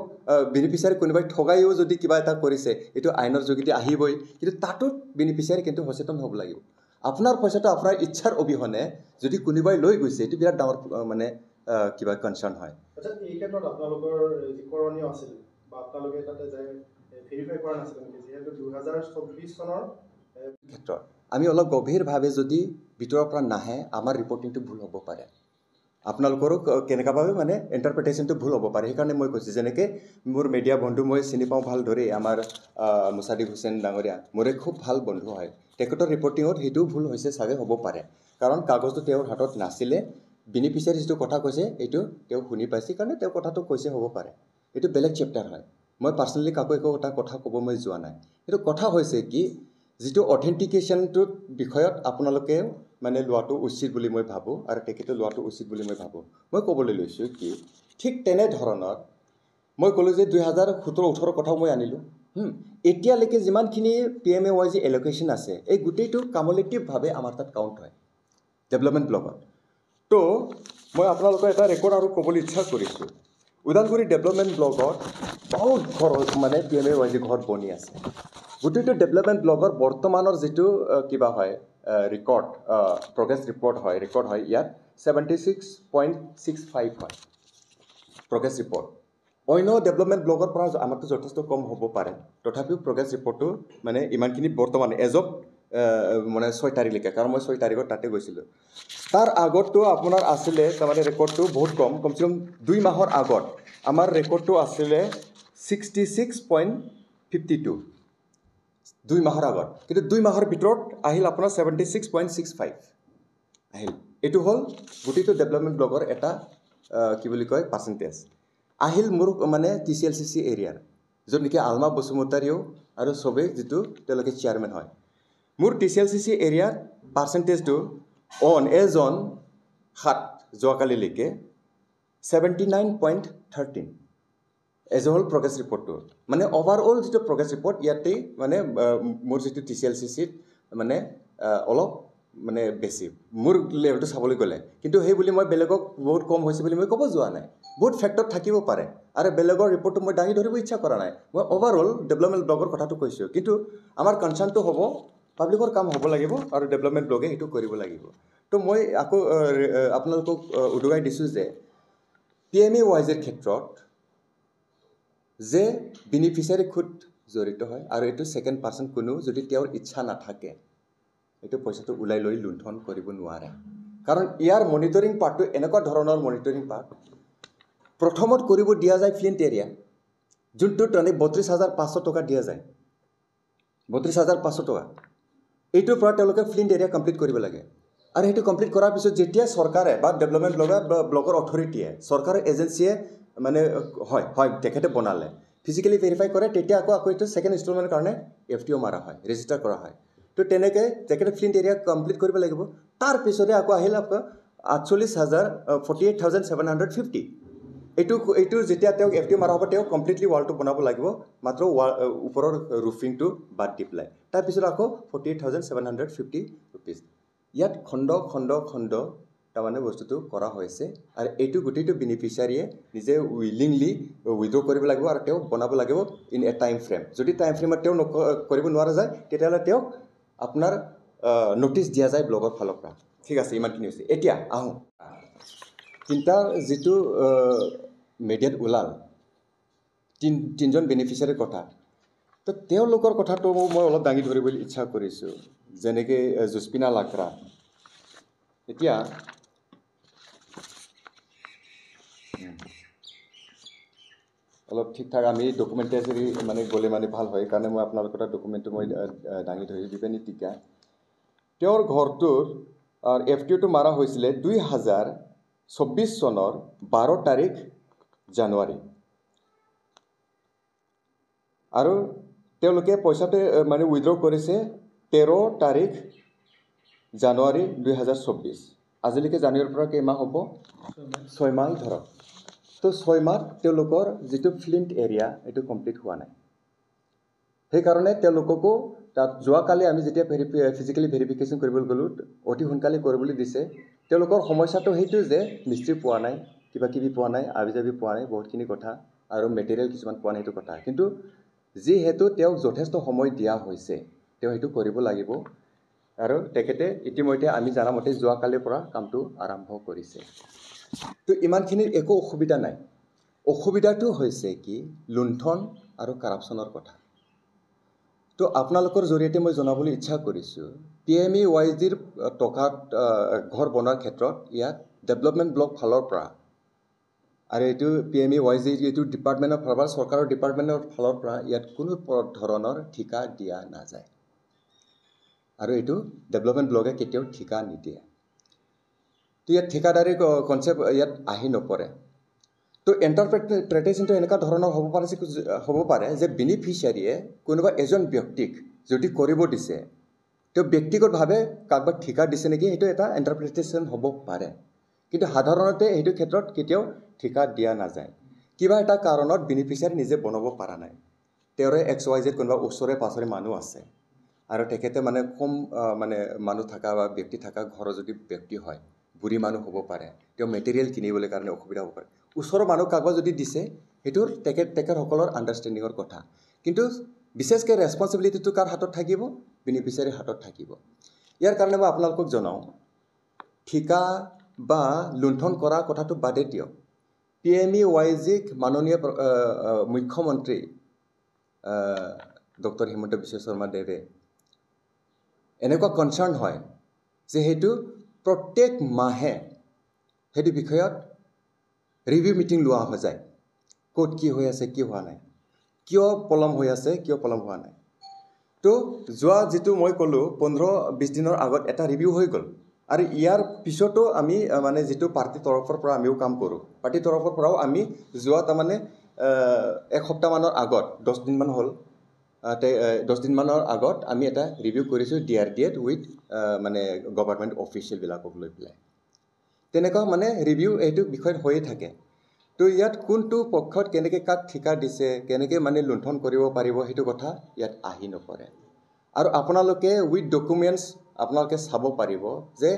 বেনিফিচিয়াৰি কোনোবাই ঠগাইও যদি কিবা এটা কৰিছে এটো আইনৰ যোগেদি আহিবই কিন্তু তাতো বেনিফিচিয়াৰি কিন্তু সচেতন হ'ব লাগিব আপোনাৰ পইচাটো আপোনাৰ ইচ্ছাৰ অবিহনে যদি কোনোবাই লৈ গৈছে এটো বিৰাট ডাঙৰ মানে কিবা কনসাৰ্ন হয় আচ্ছা এই ক্ষেত্ৰত আপোনালোকৰ যি কৰণীয় আছিল বা আপোনালোকে তাতে যায় ভেৰিফাই কৰা নাছিল নেকি যেহেতু 2024 চনৰ ক্ষেত্ৰত আমি অলপ গভীৰভাৱে যদি ভিতৰৰ পৰা নাহে আমাৰ ৰিপৰ্টিংটো ভুল হ'ব পাৰে আপোনালোকৰো কেনেকাভাৱে মানে ইন্টাৰপ্ৰিটেশনটো ভুল হ'ব পাৰে সেইকাৰণে মই কৈছো যেনেকে মোৰ মিডিয়া বন্ধু মই চিনি পাওঁ ভাল ধৰে আমাৰ মুসাদিক হুছেইন ডাঙৰীয়া মোৰে খুব ভাল বন্ধু হয় তেখেতৰ ৰিপৰ্টিংত হেতু ভুল হৈছে চাগে হ'ব পাৰে কাৰণ কাগজটো তেওঁৰ হাতত নাছিলে বেনিফিচিয়াৰি যেটো কথা কৈছে এটো তেওঁ শুনি পাইছে কাৰণে তেওঁ কথাটো কৈছে হ'ব পাৰে এটো বেলেগ চেপ্টাৰ হয় মই পাৰ্সোনালি কাকো একো কথা ক'ব মই যোৱা নাই এটো কথা হৈছে কি যেটো অথেন্টিকেশনটো বিষয়ত আপোনালোকে মানে লোৱাটো উচিত বুলি মই ভাবো আৰু তেখেতে লোৱাটো উচিত বুলি মই ভাবো মই ক'বলৈ লৈছো কি ঠিক তেনে ধৰণৰ মই ক'লো যে 2017-18 কথা মই আনিলো এতিয়ালৈকে যিমানখিনি PMAYG এলোকেশন আছে এই গুটেইটো কামুলেটিভ ভাৱে আমাৰ তাত কাউন্ট হয় ডেভেলপমেন্ট ব্লকত তো মই আপোনালোকৰ এটা ৰেকৰ্ড আৰু ক'বলৈ ইচ্ছা কৰিছো উদালগুৰি ডেভেলপমেন্ট ব্লকত বহুত ঘৰ মানে PMAYG ঘৰ বনি আছে গুটেইটো ডেভেলপমেন্ট ব্লকৰ বৰ্তমানৰ যেটো কিবা হয় ৰেকৰ্ড প্ৰগ্ৰেছ ৰিপৰ্ট হয় ৰেকৰ্ড হয় ইয়াত 76.65 হয় প্ৰগ্ৰেছ ৰিপৰ্ট অন্য ডেভেলপমেন্ট ব্লকৰ পৰা আমাৰটো যথেষ্ট কম হ'ব পাৰে তথাপিও প্ৰগ্ৰেছ ৰিপৰ্টটো মানে ইমানখিনি বৰ্তমান এজব মানে 6 তাৰিখলৈকে কাৰণ মই 6 তাৰিখত তাতে গৈছিলো তাৰ আগতটো আপোনাৰ আছিলে তাৰমানে ৰেকৰ্ডটো বহুত কমচে কম 2 মাহৰ আগত আমাৰ ৰেকৰ্ডটো আছিলে 66.52 2 মাহৰ আগত কিন্তু 2 মাহৰ ভিতৰত আহিল আপোনাৰ 76.65 আহিল এটো হল গুটিটো ডেভেলপমেন্ট ব্লকৰ এটা কি বুলি কয় পাৰ্সেন্টেজ আহিল মোৰ মানে TCLCC এৰিয়াৰ য'ত নেকি আলমা বসুমতাৰীও আৰু সবে যেটো তেওঁলোকে চেয়াৰম্যান হয় মোৰ TCLCC এৰিয়াৰ পাৰ্সেন্টেজটো অন এজ অন 7 যোৱাকালিলৈকে 79.13 এজ হল প্ৰগ্ৰেছ ৰিপৰ্টটো মানে ওভাৰঅল যেটো প্ৰগ্ৰেছ ৰিপৰ্ট ইয়াতে মানে মোৰ যেটো TCLCC মানে অলপ মানে বেছি মোৰ লেভেলটো চাবলৈ গ'লে কিন্তু সেই বুলি মই বেলেগক বহুত কম হৈছে বুলি মই ক'ব যোৱা নাই বহুত ফ্যাক্টৰ থাকিব পাৰে আৰু বেলেগৰ ৰিপৰ্টটো মই দাঙি ধৰিব ইচ্ছা কৰা নাই মই ওভাৰঅল ডেভেলপমেন্ট ব্লকৰ কথাটো কৈছো কিন্তু আমাৰ কনসাৰ্নটো হ'ব পাব্লিকৰ কাম হ'ব লাগিব আৰু ডেভেলপমেন্ট ব্লগে এটো কৰিব লাগিব তো মই আকৌ আপোনালোকক উদুগাই দিছো যে PMAYG ৰ ক্ষেত্ৰত যে বেনিফিচিয়াৰী খুদ জড়িত হয় আৰু এইটো ছেকেণ্ড পাৰ্চন কোনো যদি তেওঁৰ ইচ্ছা নাথাকে এইটো পইচাটো ওলাই লৈ লুণ্ঠন কৰিব নোৱাৰে কাৰণ ইয়াৰ মনিটৰিং পাৰ্টটো এনেকুৱা ধৰণৰ মনিটৰিং পাৰ্ট প্ৰথমত কৰিব দিয়া যায় ফ্লিণ্ট এৰিয়া যোনটো 32,500 টকা দিয়া যায় 32,500 টকা এইটোৰ পৰা তেওঁলোকে ফ্লিণ্ট এৰিয়া কমপ্লিট কৰিব লাগে আৰু সেইটো কমপ্লিট কৰাৰ পিছত যেতিয়া চৰকাৰে বা ডেভেলপমেণ্ট ব্লকৰ অথৰিটিয়ে চৰকাৰৰ এজেঞ্চিয়ে মানে হয় তেখেতে বনালে ফিজিকেলি ভেৰিফাই কৰে তেতিয়া আকৌ এইটো ছেকেণ্ড ইনষ্টলমেণ্টৰ কাৰণে FTO মাৰা হয় ৰেজিষ্টাৰ কৰা হয় তো তেনেকৈ তেখেতে ফ্লিণ্ট এৰিয়া কমপ্লিট কৰিব লাগিব তাৰপিছতে আকৌ আহিল আপোনাৰ 48,750 এইটো যেতিয়া তেওঁক FTO মাৰা হ'ব তেওঁক কমপ্লিটলি ৱালটো বনাব লাগিব মাত্ৰ ওপৰৰ ৰুফিংটো বাদ দি পেলাই তাৰপিছত আকৌ 48,750 ৰুপিজ ইয়াত খণ্ড তাৰমানে বস্তুটো কৰা হৈছে আৰু এইটো গোটেইটো বেনিফিচিয়াৰীয়ে নিজে উইলিংলি উইথড্ৰ কৰিব লাগিব আৰু তেওঁক বনাব লাগিব ইন এ টাইম ফ্ৰেম যদি টাইম ফ্ৰেমত তেওঁ কৰিব নোৱাৰা যায় তেতিয়াহ'লে তেওঁক আপোনাৰ নটিচ দিয়া যায় ব্লকৰ ফালৰ পৰা ঠিক আছে ইমানখিনি হৈছে এতিয়া আহোঁ তিনিটা যিটো মিডিয়াত ওলাল তিনিজন বেনিফিচিয়াৰীৰ কথা তো তেওঁলোকৰ কথাটো মই অলপ দাঙি ধৰিবলৈ ইচ্ছা কৰিছোঁ যেনেকৈ জুস্পিনা লাকৰা এতিয়া অলপ ঠিক ঠাক আমি ডকুমেণ্টেৰী মানে গ'লে মানে ভাল হয় কাৰণে মই আপোনালোকৰ ডকুমেণ্টটো মই দাঙি ধৰিছোঁ বিপেনী টিকা তেওঁৰ ঘৰটোৰ FTOটো মাৰা হৈছিলে 2024 চনৰ 12 তাৰিখ জানুৱাৰী আৰু তেওঁলোকে পইচাটো মানে উইথড্ৰ কৰিছে 13 তাৰিখ জানুৱাৰী 2024 আজিলৈকে জানুৱাৰীৰ পৰা কেইমাহ হ'ব 6 মাহ ধৰক তো 6 মাহ তেওঁলোকৰ যিটো ফ্লিণ্ট এৰিয়া এইটো কমপ্লিট হোৱা নাই সেইকাৰণে তেওঁলোককো তাত যোৱাকালি আমি যেতিয়া ফিজিকেলি ভেৰিফিকেশ্যন কৰিবলৈ গ'লোঁ অতি সোনকালে কৰিবলৈ দিছে তেওঁলোকৰ সমস্যাটো সেইটো যে মিস্ত্ৰী পোৱা নাই কিবা কিবি পোৱা নাই আবিজাবি পোৱা নাই বহুতখিনি কথা আৰু মেটেৰিয়েল কিছুমান পোৱা নাই সেইটো কথা কিন্তু যিহেতু তেওঁক যথেষ্ট সময় দিয়া হৈছে তেওঁ সেইটো কৰিব লাগিব আৰু তেখেতে ইতিমধ্যে আমি জানামতে যোৱাকালিৰ পৰা কামটো আৰম্ভ কৰিছে তো ইমানখিনিৰ একো অসুবিধা নাই অসুবিধাটো হৈছে কি লুণ্ঠন আৰু কাৰাপশ্যনৰ কথা তো আপোনালোকৰ জৰিয়তে মই জনাবলৈ ইচ্ছা কৰিছোঁ PMEYGৰ টকাত ঘৰ বনোৱাৰ ক্ষেত্ৰত ইয়াত ডেভেলপমেণ্ট ব্লক ফালৰ পৰা আৰু এইটো PMEYG এইটো ডিপাৰ্টমেণ্টৰ ফালৰ পৰা চৰকাৰৰ ডিপাৰ্টমেণ্টৰ ফালৰ পৰা ইয়াত কোনো ধৰণৰ ঠিকা দিয়া নাযায় আৰু এইটো ডেভেলপমেণ্ট ব্লকে কেতিয়াও ঠিকা নিদিয়ে তো ইয়াত ঠিকাদাৰী কনচেপ্ট ইয়াত আহি নপৰে তো ইণ্টাৰপ্ৰিটেশ্যনটো এনেকুৱা ধৰণৰ হ'ব পাৰে যে বেনিফিচিয়াৰীয়ে কোনোবা এজন ব্যক্তিক যদি কৰিব দিছে তেওঁ ব্যক্তিগতভাৱে কাৰোবাক ঠিকা দিছে নেকি সেইটো এটা ইণ্টাৰপ্ৰিটেশ্যন হ'ব পাৰে কিন্তু সাধাৰণতে এইটো ক্ষেত্ৰত কেতিয়াও ঠিকা দিয়া নাযায় কিবা এটা কাৰণত বেনিফিচিয়াৰী নিজে বনাব পৰা নাই তেওঁৰে XYZ কোনোবা ওচৰে পাছৰে মানুহ আছে আৰু তেখেতে মানে কম মানে মানুহ থকা বা ব্যক্তি থকা ঘৰৰ যদি ব্যক্তি হয় বুঢ়ী মানুহ হ'ব পাৰে তেওঁ মেটেৰিয়েল কিনিবলৈ কাৰণে অসুবিধা হ'ব পাৰে ওচৰৰ মানুহ কাগজ যদি দিছে সেইটোৰ তেখেতসকলৰ আণ্ডাৰষ্টেণ্ডিঙৰ কথা কিন্তু বিশেষকৈ ৰেছপঞ্চিবিলিটিটো কাৰ হাতত থাকিব বেনিফিচিয়াৰীৰ হাতত থাকিব ইয়াৰ কাৰণে মই আপোনালোকক জনাওঁ ঠিকা বা লুণ্ঠন কৰা কথাটো বাদে দিয়ক PMEYGক মাননীয় মুখ্যমন্ত্ৰী ডক্টৰ হিমন্ত বিশ্ব শৰ্মা দেৱে এনেকুৱা কনচাৰ্ণ হয় যে সেইটো প্ৰত্যেক মাহে সেইটো বিষয়ত ৰিভিউ মিটিং লোৱা হৈ যায় ক'ত কি হৈ আছে কি হোৱা নাই কিয় পলম হৈ আছে কিয় পলম হোৱা নাই তো যোৱা যিটো মই ক'লোঁ 15-20 দিনৰ আগত এটা ৰিভিউ হৈ গ'ল আৰু ইয়াৰ পিছতো আমি মানে যিটো পাৰ্টিৰ তৰফৰ পৰা আমিও কাম কৰোঁ পাৰ্টিৰ তৰফৰ পৰাও আমি যোৱা তাৰমানে এক সপ্তাহমানৰ আগত 10 দিনমান হ'ল 10 দিনমানৰ আগত আমি এটা ৰিভিউ কৰিছোঁ DRDAত উইথ মানে গভৰ্ণমেণ্ট অফিচিয়েলবিলাকক লৈ পেলাই তেনেকুৱা মানে ৰিভিউ এইটো বিষয়ত হৈয়ে থাকে তো ইয়াত কোনটো পক্ষত কেনেকৈ কাক ঠিকা দিছে কেনেকৈ মানে লুণ্ঠন কৰিব পাৰিব সেইটো কথা ইয়াত আহি নপৰে আৰু আপোনালোকে উইথ ডকুমেণ্টছ আপোনালোকে চাব পাৰিব যে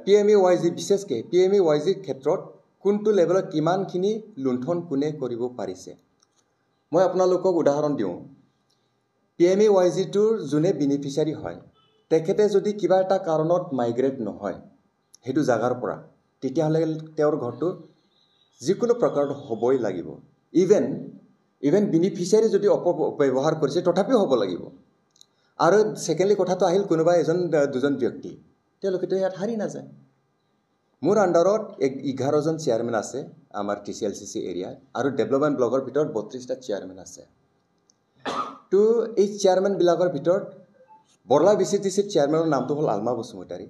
PMEYG বিশেষকৈ PMEYGৰ ক্ষেত্ৰত কোনটো লেভেলত কিমানখিনি লুণ্ঠন কোনে কৰিব পাৰিছে মই আপোনালোকক উদাহৰণ দিওঁ PMEYGটোৰ যোনে বেনিফিচিয়াৰী হয় তেখেতে যদি কিবা এটা কাৰণত মাইগ্ৰেট নহয় সেইটো জাগাৰ পৰা তেতিয়াহ'লে তেওঁৰ ঘৰটো যিকোনো প্ৰকাৰত হ'বই লাগিব ইভেন বেনিফিচিয়াৰী যদি অপব্যৱহাৰ কৰিছে তথাপিও হ'ব লাগিব আৰু ছেকেণ্ডলি কথাটো আহিল কোনোবা এজন দুজন ব্যক্তি তেওঁলোকেতো ইয়াত হাৰি নাযায় মোৰ আণ্ডাৰত 11জন চেয়াৰমেন আছে আমাৰ TCLCC এৰিয়াত আৰু ডেভেলপমেণ্ট ব্লকৰ ভিতৰত 32টা চেয়াৰমেন আছে তো এই চেয়াৰমেনবিলাকৰ ভিতৰত বৰলা BCTCৰ চেয়াৰমেনৰ নামটো হ'ল আলমা বসুমতাৰী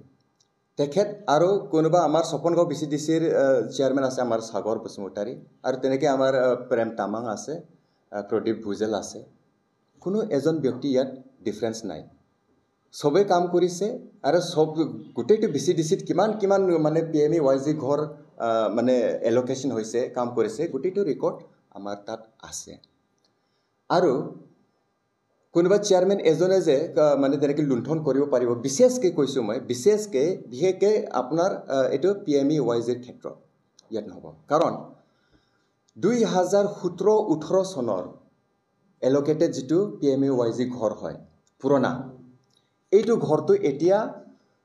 তেখেত আৰু কোনোবা আমাৰ সপনগাঁও BCTCৰ চেয়াৰমেন আছে আমাৰ সাগৰ বসুমতাৰী আৰু তেনেকৈ আমাৰ প্ৰেম তামাং আছে প্ৰদীপ ভুজেল আছে কোনো এজন ব্যক্তি ইয়াত ডিফাৰেন্স নাই সবে কাম কৰিছে আৰু সব গোটেইটো BCTCত কিমান মানে PMEYG ঘৰ মানে এলোকেশন হৈছে কাম কৰিছে গোটেইটো ৰেকৰ্ড আমাৰ তাত আছে আৰু কোনোবা চেয়াৰমেন এজনে যে মানে তেনেকৈ লুণ্ঠন কৰিব পাৰিব বিশেষকৈ কৈছোঁ মই বিশেষকৈ আপোনাৰ এইটো PMEYGৰ ক্ষেত্ৰত ইয়াত নহ'ব কাৰণ 2017-18 চনৰ এলোকেটেড যিটো PMEYG ঘৰ হয় পুৰণা এইটো ঘৰটো এতিয়া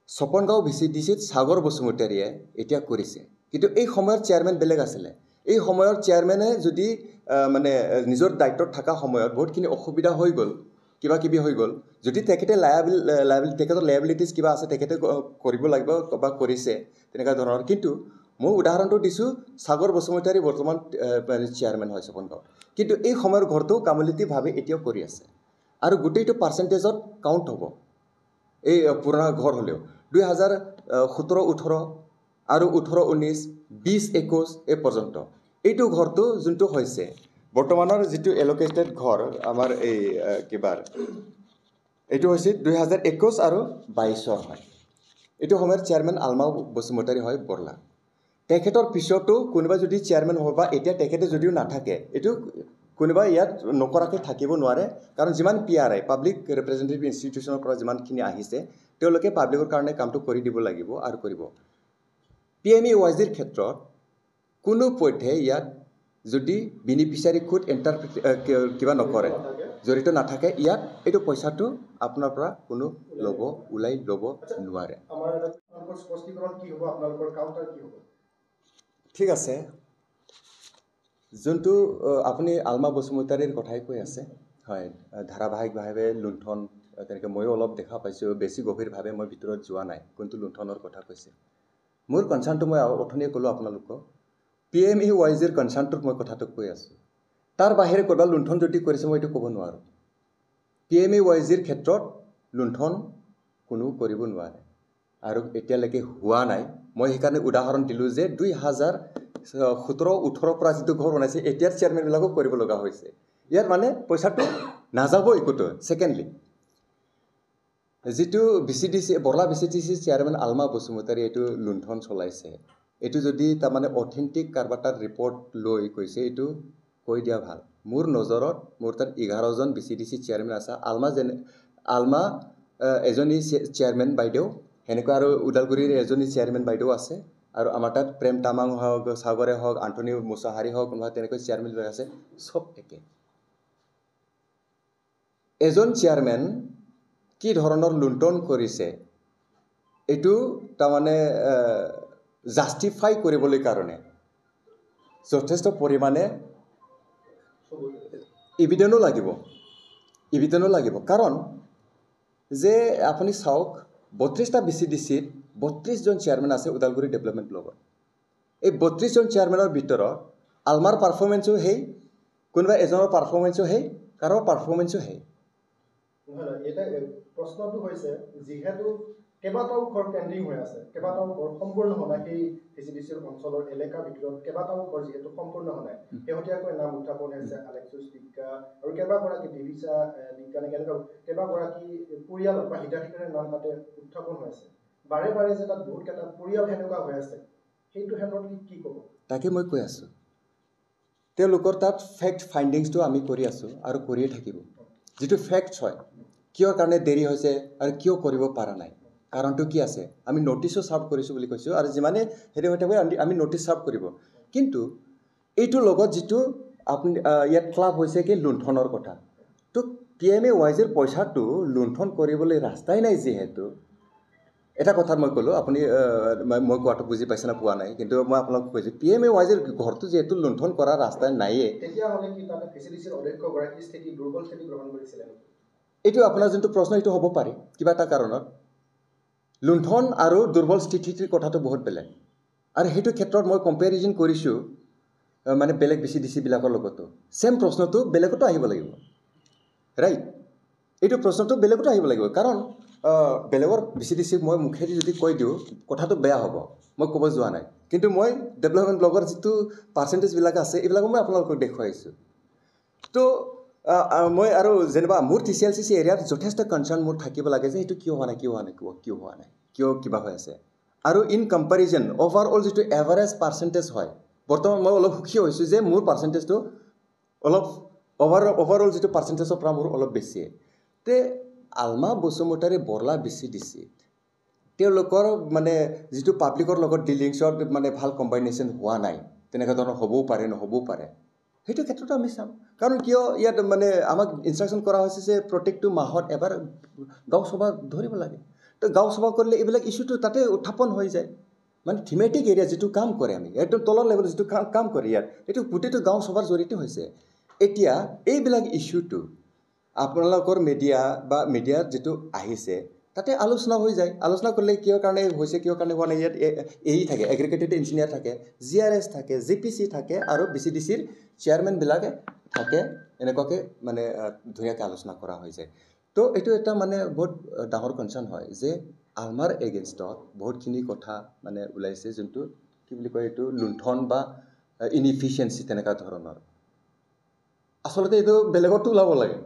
সপনগাঁও BCTCত সাগৰ বসুমতাৰীয়ে এতিয়া কৰিছে কিন্তু এই সময়ৰ চেয়াৰমেন বেলেগ আছিলে এই সময়ৰ চেয়াৰমেনে যদি মানে নিজৰ দায়িত্বত থকা সময়ত বহুতখিনি অসুবিধা হৈ গ'ল কিবা কিবি হৈ গ'ল যদি তেখেতে তেখেতৰ লায়াবিলিটিজ কিবা আছে তেখেতে কৰিব লাগিব বা কৰিছে তেনেকুৱা ধৰণৰ কিন্তু মই উদাহৰণটো দিছোঁ সাগৰ বসুমতাৰী বৰ্তমান চেয়াৰমেন হয় সপনগাঁও কিন্তু এই সময়ৰ ঘৰটো কামুলিটিভাৱে এতিয়াও কৰি আছে আৰু গোটেইটো পাৰ্চেণ্টেজত কাউণ্ট হ'ব এই পুৰণা ঘৰ হ'লেও 2017-18 আৰু 18-19 20-21 এই পৰ্যন্ত এইটো ঘৰটো যোনটো হৈছে বৰ্তমানৰ যিটো এলোকেটেড ঘৰ আমাৰ এই কিবাৰ এইটো হৈছে 2021 আৰু 22 হয় এইটো সময়ৰ চেয়াৰমেন আলমা বসুমতাৰী হয় বৰলা তেখেতৰ পিছতো কোনোবা যদি চেয়াৰমেন হ'ব বা এতিয়া তেখেতে যদিও নাথাকে এইটো কোনোবা ইয়াত নকৰাকৈ থাকিব নোৱাৰে কাৰণ যিমান PRI পাব্লিক ৰিপ্ৰেজেণ্টেটিভ ইনষ্টিটিউচনৰ পৰা যিমানখিনি আহিছে তেওঁলোকে পাব্লিকৰ কাৰণে কামটো কৰি দিব লাগিব আৰু কৰিব PMEYGৰ ক্ষেত্ৰত কোনো পধ্যে ইয়াত যদি বেনিফিচিয়াৰী কোড কিবা নকৰে জড়িত নাথাকে ইয়াত এইটো পইচাটো আপোনাৰ পৰা কোনো ওলাই ল'ব নোৱাৰে ঠিক আছে যোনটো আপুনি আলমা বসুমতাৰীৰ কথাই কৈ আছে হয় ধাৰাবাহিকভাৱে লুণ্ঠন তেনেকৈ ময়ো অলপ দেখা পাইছোঁ বেছি গভীৰভাৱে মই ভিতৰত যোৱা নাই কোনটো লুণ্ঠনৰ কথা কৈছে মোৰ কনচাৰ্ণটো মই অথনিয়ে ক'লোঁ আপোনালোকক PMEYGৰ কনচাৰ্ণটোত মই কথাটো কৈ আছোঁ তাৰ বাহিৰে ক'ৰবাত লুণ্ঠন যদি কৰিছে মই এইটো ক'ব নোৱাৰোঁ PMEYGৰ ক্ষেত্ৰত লুণ্ঠন কোনো কৰিব নোৱাৰে আৰু এতিয়ালৈকে হোৱা নাই মই সেইকাৰণে উদাহৰণ দিলোঁ যে 2017-18 পৰা যিটো ঘৰ বনাইছে এতিয়াৰ চেয়াৰমেনবিলাকক কৰিব লগা হৈছে ইয়াত মানে পইচাটো নাযাব একোটো ছেকেণ্ডলি যিটো বৰলা BCTC চেয়াৰমেন আলমা বসুমতাৰী এইটো লুণ্ঠন চলাইছে এইটো যদি তাৰমানে অথেণ্টিক কাৰোবাৰ তাত ৰিপৰ্ট লৈ কৈছে এইটো কৈ দিয়া ভাল মোৰ নজৰত মোৰ তাত 11জন BCTC চেয়াৰমেন আছে আলমা এজনী চেয়াৰমেন বাইদেউ সেনেকুৱা আৰু ওদালগুৰিৰ এজনী চেয়াৰমেন বাইদেউ আছে আৰু আমাৰ তাত প্ৰেম তামাং হওক সাগৰে হওক আণ্টনি মুছাহাৰী হওক কোনোবা তেনেকৈ চেয়াৰমেনবিলাক আছে চব একে এজন চেয়াৰমেন কি ধৰণৰ লুণ্ঠন কৰিছে এইটো তাৰমানে জাষ্টিফাই কৰিবলৈ কাৰণে যথেষ্ট পৰিমাণে ইভিডেন্সো লাগিব কাৰণ যে আপুনি চাওক 32টা BCTCত 32জন চেয়াৰমেন আছে ওদালগুৰি ডেভেলপমেণ্ট ব্লকত এই 32জন চেয়াৰমেনৰ ভিতৰত আলমাৰ পাৰফৰ্মেঞ্চো সেই কোনোবা এজনৰ পাৰফৰ্মেঞ্চো সেই কাৰোবাৰ পাৰফৰ্মেঞ্চো সেই এটা প্ৰশ্নটো হৈছে যিহেতু কেইবাটাও ঘৰ পেণ্ডিং হৈ আছে কেইবাটাও ঘৰ সম্পূৰ্ণ হোৱা নাই সেই BCTCৰ অঞ্চলৰ এলেকাৰ ভিতৰত কেইবাটাও ঘৰ যিহেতু সম্পূৰ্ণ হোৱা নাই শেহতীয়াকৈ নাম উত্থাপন হৈছে আলেক্সুছ ডিক্কা আৰু কেইবাগৰাকী দিবিচা ডিক্কা এনেকুৱা কেইবাগৰাকী পৰিয়াল বা হিতাধিকাৰীৰ নাম তাতে উত্থাপন হৈছে বাৰে বাৰে যে তাত বহুত কেইটা পৰিয়াল সেনেকুৱা হৈ আছে সেইটো ক্ষেত্ৰত কি ক'ব তাকে মই কৈ আছোঁ তেওঁলোকৰ তাত ফেক্ট ফাইণ্ডিংছটো আমি কৰি আছোঁ আৰু কৰিয়ে থাকিব যিটো ফেক্টছ হয় কিয় কাৰণে দেৰি হৈছে আৰু কিয় কৰিব পৰা নাই কাৰণটো কি আছে আমি নটিছো ছাৰ্ভ কৰিছোঁ বুলি কৈছোঁ আৰু যিমানে হেৰি হৈ থাকিব আমি নটিছ ছাৰ্ভ কৰিব কিন্তু এইটোৰ লগত যিটো আপুনি ইয়াত ক্লাব হৈছে কি লুণ্ঠনৰ কথা তো PMEYGৰ পইচাটো লুণ্ঠন কৰিবলৈ ৰাস্তাই নাই যিহেতু এটা কথা মই ক'লোঁ আপুনি মই কোৱাটো বুজি পাইছে না পোৱা নাই কিন্তু মই আপোনাক কৈছোঁ PMAYৰ ঘৰটো যিহেতু লুণ্ঠন কৰা ৰাস্তা নাইয়ে তেতিয়াহ'লে কি তাতে VCDCৰ অধ্যক্ষগৰাকী স্থিতি দুৰ্বল স্থিতি গ্ৰহণ কৰিছিলে এইটো আপোনাৰ যোনটো প্ৰশ্ন এইটো হ'ব পাৰে কিবা এটা কাৰণত লুণ্ঠন আৰু দুৰ্বল স্থিতিৰ কথাটো বহুত বেলেগ আৰু সেইটো ক্ষেত্ৰত মই কম্পেৰিজন কৰিছোঁ মানে বেলেগ VCDC বিলাকৰ লগতো সেম প্ৰশ্নটো বেলেগতো আহিব লাগিব ৰাইট এইটো প্ৰশ্নটো বেলেগতো আহিব লাগিব কাৰণ বেলেগৰ VCDC মই মুখেদি যদি কৈ দিওঁ কথাটো বেয়া হ'ব মই ক'ব যোৱা নাই কিন্তু মই ডেভেলপমেণ্ট ব্লগৰ যিটো পাৰ্চেণ্টেজবিলাক আছে এইবিলাক মই আপোনালোকক দেখুৱাইছোঁ তো মই আৰু যেনিবা মোৰ TCLCC এৰিয়াত যথেষ্ট কনচাৰ্ণ মোৰ থাকিব লাগে যে এইটো কিয় হোৱা নাই কিয় কিবা হৈ আছে আৰু ইন কম্পেৰিজন অভাৰঅল যিটো এভাৰেজ পাৰ্চেণ্টেজ হয় বৰ্তমান মই অলপ সুখী হৈছোঁ যে মোৰ পাৰ্চেণ্টেজটো অলপ অভাৰঅল যিটো পাৰ্চেণ্টেজৰ পৰা মোৰ অলপ বেছিয়ে তে আলমা বসুমতাৰী বৰলা VCDC তেওঁলোকৰ মানে যিটো পাব্লিকৰ লগত ডিলিংছত মানে ভাল কম্বাইনেশ্যন হোৱা নাই তেনেকুৱা ধৰণৰ হ'বও পাৰে নহ'বও পাৰে সেইটো ক্ষেত্ৰত আমি চাম কাৰণ কিয় ইয়াত মানে আমাক ইনষ্ট্ৰাকশ্যন কৰা হৈছে যে প্ৰত্যেকটো মাহত এবাৰ গাঁও সভা ধৰিব লাগে তো গাঁও সভা কৰিলে এইবিলাক ইছ্যুটো তাতে উত্থাপন হৈ যায় মানে থিমেটিক এৰিয়া যিটো কাম কৰে আমি একদম তলৰ লেভেলত যিটো কাম কৰে ইয়াত এইটো গোটেইটো গাঁও সভাৰ জৰিয়তে হৈছে এতিয়া এইবিলাক ইছ্যুটো আপোনালোকৰ মিডিয়া বা মিডিয়াত যিটো আহিছে তাতে আলোচনা হৈ যায় আলোচনা কৰিলে কিয় কাৰণে হৈছে কিয় কাৰণে হোৱা নাই ইয়াত থাকে এগ্ৰিগেটেড ইঞ্জিনিয়াৰ থাকে GRS থাকে GPC থাকে আৰু VCDCৰ চেয়াৰমেনবিলাকে থাকে এনেকুৱাকৈ মানে ধুনীয়াকৈ আলোচনা কৰা হৈ যায় তো এইটো এটা মানে বহুত ডাঙৰ কনচাৰ্ণ হয় যে আলমাৰ এগেইনষ্টত বহুতখিনি কথা মানে ওলাইছে যোনটো কি বুলি কয় এইটো লুণ্ঠন বা ইনএফিচিয়েঞ্চি তেনেকুৱা ধৰণৰ আচলতে এইটো বেলেগতো ওলাব লাগে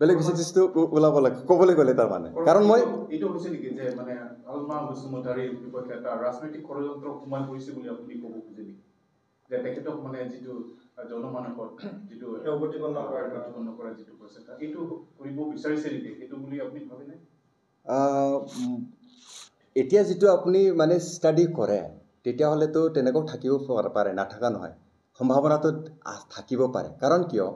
বেলেগ VCDCটো ওলাব লাগে ক'বলৈ গ'লে তাৰমানে কাৰণ মই এইটো হৈছে নেকি যে মানে আলমা বসুমতাৰীৰ বিপক্ষে এটা ৰাজনৈতিক ষড়যন্ত্ৰ সোমাই পৰিছে বুলি আপুনি ক'ব খোজে নেকি যে তেখেতক মানে যিটো জনমানসত যিটো প্ৰতিপন্ন কৰা যিটো প্ৰচেষ্টা এইটো কৰিব বিচাৰিছে নেকি সেইটো বুলি আপুনি ভাবেনে এতিয়া যিটো আপুনি মানে ষ্টাডি কৰে তেতিয়াহ'লেতো তেনেকুৱাও থাকিব পাৰে নাথাকা নহয় সম্ভাৱনাটো থাকিব পাৰে কাৰণ কিয়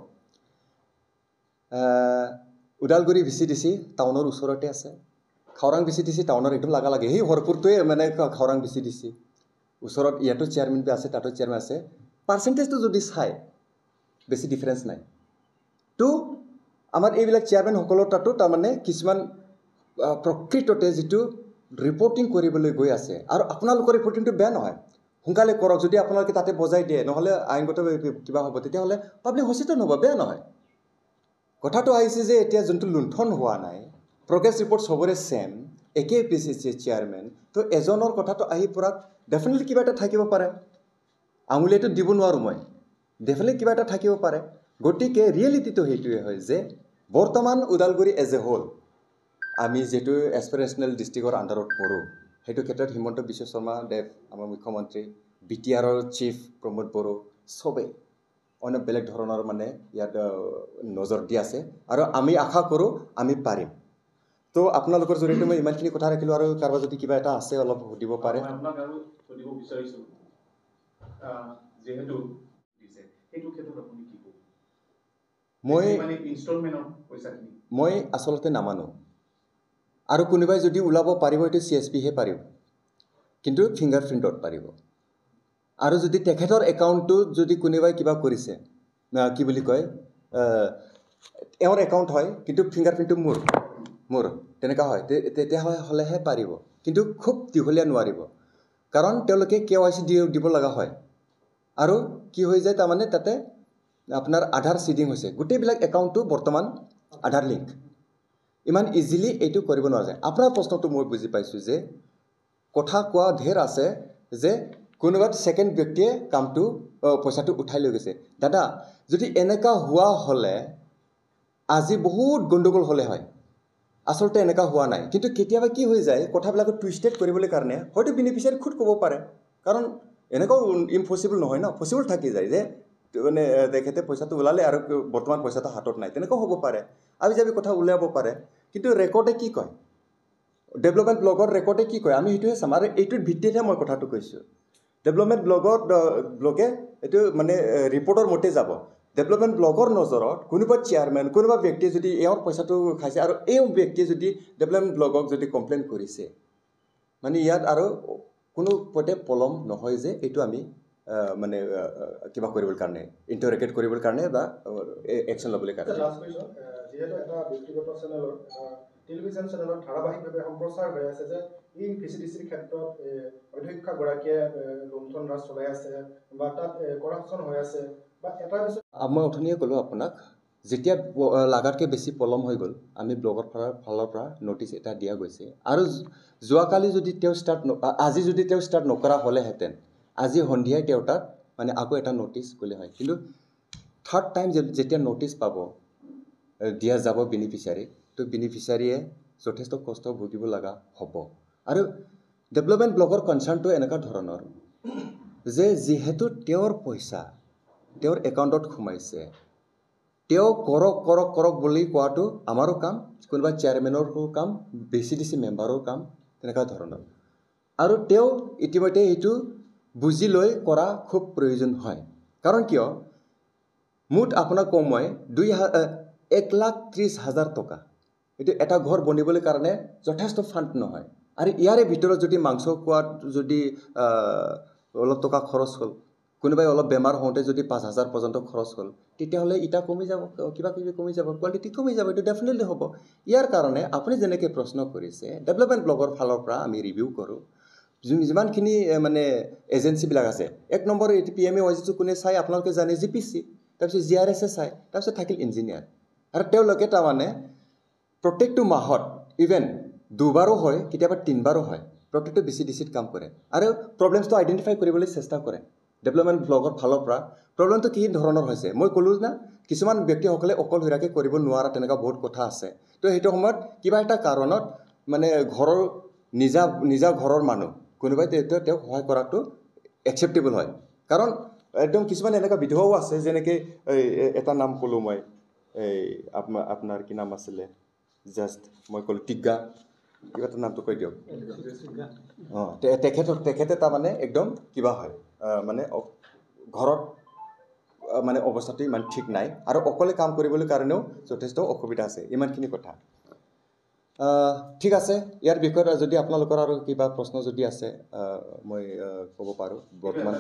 ওদালগুৰি VCDC টাউনৰ ওচৰতে আছে খাওৰাং VCDC টাউনৰ একদম লাগা লাগে সেই হৰপুৰটোৱে মানে খাওৰাং VCDC ওচৰত ইয়াতো চেয়াৰমেন আছে তাতো চেয়াৰমেন আছে পাৰ্চেণ্টেজটো যদি চাই বেছি ডিফাৰেঞ্চ নাই তো আমাৰ এইবিলাক চেয়াৰমেনসকলৰ তাতো তাৰমানে কিছুমান প্ৰকৃততে যিটো ৰিপৰ্টিং কৰিবলৈ গৈ আছে আৰু আপোনালোকৰ ৰিপৰ্টিংটো বেয়া নহয় সোনকালে কৰক যদি আপোনালোকে তাতে বজাই দিয়ে নহ'লে আইনগত কিবা হ'ব তেতিয়াহ'লে পাব্লিক সচেতন হ'ব বেয়া নহয় কথাটো আহিছে যে এতিয়া যোনটো লুণ্ঠন হোৱা নাই প্ৰগ্ৰেছ ৰিপৰ্ট চবৰে ছেম একে PCC চেয়াৰমেন তো এজনৰ কথাটো আহি পৰাত ডেফিনেটলি কিবা এটা থাকিব পাৰে আঙুলিয়াটো দিব নোৱাৰোঁ মই ডেফিনেটলি কিবা এটা থাকিব পাৰে গতিকে ৰিয়েলিটিটো সেইটোৱে হয় যে বৰ্তমান ওদালগুৰি এজ এ হোল আমি যিটো এছপিৰেশ্যনেল ডিষ্ট্ৰিক্টৰ আণ্ডাৰত পঢ়োঁ সেইটো ক্ষেত্ৰত হিমন্ত বিশ্ব শৰ্মা দেৱ আমাৰ মুখ্যমন্ত্ৰী BTRৰ চিফ প্ৰমোদ বড়ো চবেই অন্য বেলেগ ধৰণৰ মানে ইয়াত নজৰ দি আছে আৰু আমি আশা কৰোঁ আমি পাৰিম তো আপোনালোকৰ জৰিয়তে মই ইমানখিনি কথা ৰাখিলোঁ আৰু কাৰোবাৰ যদি কিবা এটা আছে অলপ সুধিব পাৰে আপোনাক আৰু সুধিব বিচাৰিছোঁ যেহেতু দিছে সেইটো ক্ষেত্ৰত আপুনি কি ক'ব মই আচলতে নামানো আৰু কোনোবাই যদি ওলাব পাৰিব এইটো CSPহে পাৰিব কিন্তু ফিংগাৰপ্ৰিণ্টত পাৰিব আৰু যদি তেখেতৰ একাউণ্টটো যদি কোনোবাই কিবা কৰিছে কি বুলি কয় এওঁৰ একাউণ্ট হয় কিন্তু ফিংগাৰপ্ৰিণ্টটো মোৰ তেনেকুৱা হয় তেতিয়াহ'লেহে পাৰিব কিন্তু খুব দীঘলীয়া নোৱাৰিব কাৰণ তেওঁলোকে KYC দিব লগা হয় আৰু কি হৈ যায় তাৰমানে তাতে আপোনাৰ আধাৰ চিডিং হৈছে গোটেইবিলাক একাউণ্টটো বৰ্তমান আধাৰ লিংক ইমান ইজিলি এইটো কৰিব নোৱাৰা যায় আপোনাৰ প্ৰশ্নটো মই বুজি পাইছোঁ যে কথা কোৱা ঢেৰ আছে যে কোনোবা ছেকেণ্ড ব্যক্তিয়ে কামটো পইচাটো উঠাই লৈ গৈছে দাদা যদি এনেকুৱা হোৱা হ'লে আজি বহুত গণ্ডগোল হ'লে হয় আচলতে এনেকুৱা হোৱা নাই কিন্তু কেতিয়াবা কি হৈ যায় কথাবিলাকত টুইষ্টেড কৰিবলৈ কাৰণে হয়তো বেনিফিচিয়াৰী খুদ ক'ব পাৰে কাৰণ এনেকুৱাও ইম্পচিবল নহয় ন পচিবল থাকি যায় যে মানে তেখেতে পইচাটো ওলালে আৰু বৰ্তমান পইচাটো হাতত নাই তেনেকুৱাও হ'ব পাৰে আবি যাবি কথা উলিয়াব পাৰে কিন্তু ৰেকৰ্ডে কি কয় ডেভেলপমেণ্ট ব্লগৰ ৰেকৰ্ডে কি কয় আমি সেইটোহে চাম আৰু এইটোৰ ভিত্তিতহে মই কথাটো কৈছোঁ ডেভেলপমেণ্ট ব্লগে এইটো মানে ৰিপৰ্টৰ মতে যাব ডেভেলপমেণ্ট ব্লগৰ নজৰত কোনোবা চেয়াৰমেন কোনোবা ব্যক্তিয়ে যদি এওঁৰ পইচাটো খাইছে আৰু এই ব্যক্তিয়ে যদি ডেভেলপমেণ্ট ব্লগক যদি কমপ্লেইন কৰিছে মানে ইয়াত আৰু কোনো পটে পলম নহয় যে এইটো আমি মানে কিবা কৰিবৰ কাৰণে ইণ্টাৰেক্ট কৰিবৰ কাৰণে বা একশ্যন ল'বলৈ কাৰণে যিহেতু এটা ব্যক্তিগত চেনেলৰ টেলিভিছন চেনেলত ধাৰাবাহিকভাৱে সম্প্ৰচাৰ হৈ আছে যে এই VCDCৰ ক্ষেত্ৰত অধ্যক্ষগৰাকীয়ে লুণ্ঠন ৰাজ চলাই আছে বা তাত কৰাপশ্যন হৈ আছে বা এটা পিছত মই অথনিয়ে ক'লোঁ আপোনাক যেতিয়া লাগাতকৈ বেছি পলম হৈ গ'ল আমি ব্লগৰ ফালৰ পৰা নটিচ এটা দিয়া গৈছে আৰু যোৱাকালি যদি তেওঁ আজি যদি তেওঁ ষ্টাৰ্ট নকৰা হ'লেহেঁতেন আজি সন্ধিয়াই তেওঁ তাত মানে আকৌ এটা নটিচ গ'লে হয় কিন্তু থাৰ্ড টাইম যেতিয়া নটিচ পাব দিয়া যাব বেনিফিচিয়াৰীক তো বেনিফিচিয়াৰীয়ে যথেষ্ট কষ্ট ভুগিব লগা হ'ব আৰু ডেভেলপমেণ্ট ব্লকৰ কনচাৰ্ণটো এনেকুৱা ধৰণৰ যে যিহেতু তেওঁৰ পইচা তেওঁৰ একাউণ্টত সোমাইছে তেওঁ কৰক বুলি কোৱাটো আমাৰো কাম কোনোবা চেয়াৰমেনৰো কাম VCDC মেম্বাৰৰ কাম তেনেকুৱা ধৰণৰ আৰু তেওঁ ইতিমধ্যে এইটো বুজি লৈ কৰা খুব প্ৰয়োজন হয় কাৰণ কিয় মুঠ আপোনাক কওঁ মই 1,30,000 টকা এইটো এটা ঘৰ বনিবলৈ কাৰণে যথেষ্ট ফাণ্ড নহয় আৰু ইয়াৰে ভিতৰত যদি মাংস খোৱাত যদি অলপ টকা খৰচ হ'ল কোনোবাই অলপ বেমাৰ হওঁতে যদি 5,000 পৰ্যন্ত খৰচ হ'ল তেতিয়াহ'লে ইটা কমি যাব কিবা কিবি কমি যাব কোৱালিটি কমি যাব এইটো ডেফিনেটলি হ'ব ইয়াৰ কাৰণে আপুনি যেনেকৈ প্ৰশ্ন কৰিছে ডেভেলপমেণ্ট ব্লকৰ ফালৰ পৰা আমি ৰিভিউ কৰোঁ যিমানখিনি মানে এজেঞ্চিবিলাক আছে 1 নম্বৰ এইটো PMAYGটো কোনে চাই আপোনালোকে জানে GPC তাৰপিছত GRS চাই তাৰপিছত থাকিল ইঞ্জিনিয়াৰ আৰু তেওঁলোকে তাৰমানে প্ৰত্যেকটো মাহত ইভেন দুবাৰো হয় কেতিয়াবা 3বাৰো হয় প্ৰত্যেকটো VCDCত কাম কৰে আৰু প্ৰব্লেমছটো আইডেণ্টিফাই কৰিবলৈ চেষ্টা কৰে ডেভেলপমেণ্ট ব্লকৰ ফালৰ পৰা প্ৰব্লেমটো কি ধৰণৰ হৈছে মই ক'লোঁ না কিছুমান ব্যক্তিসকলে অকলশৰীয়াকৈ কৰিব নোৱাৰা তেনেকুৱা বহুত কথা আছে তো সেইটো সময়ত কিবা এটা কাৰণত মানে ঘৰৰ নিজা ঘৰৰ মানুহ কোনোবাই তেওঁক সহায় কৰাটো একচেপ্টেবল হয় কাৰণ একদম কিছুমান এনেকুৱা বিধৱাও আছে যেনেকৈ এটা নাম ক'লোঁ মই এই আপোনাৰ কি নাম আছিলে জাষ্ট মই ক'লোঁ টিগা কিবা এটা নামটো কৈ দিয়ক তেখেতে তাৰমানে একদম কিবা হয় মানে ঘৰত মানে অৱস্থাটো ইমান ঠিক নাই আৰু অকলে কাম কৰিবলৈ কাৰণেও যথেষ্ট অসুবিধা আছে ইমানখিনি কথা ঠিক আছে ইয়াৰ বিষয়ত যদি আপোনালোকৰ আৰু কিবা প্ৰশ্ন যদি আছে মই ক'ব পাৰোঁ বৰ্তমান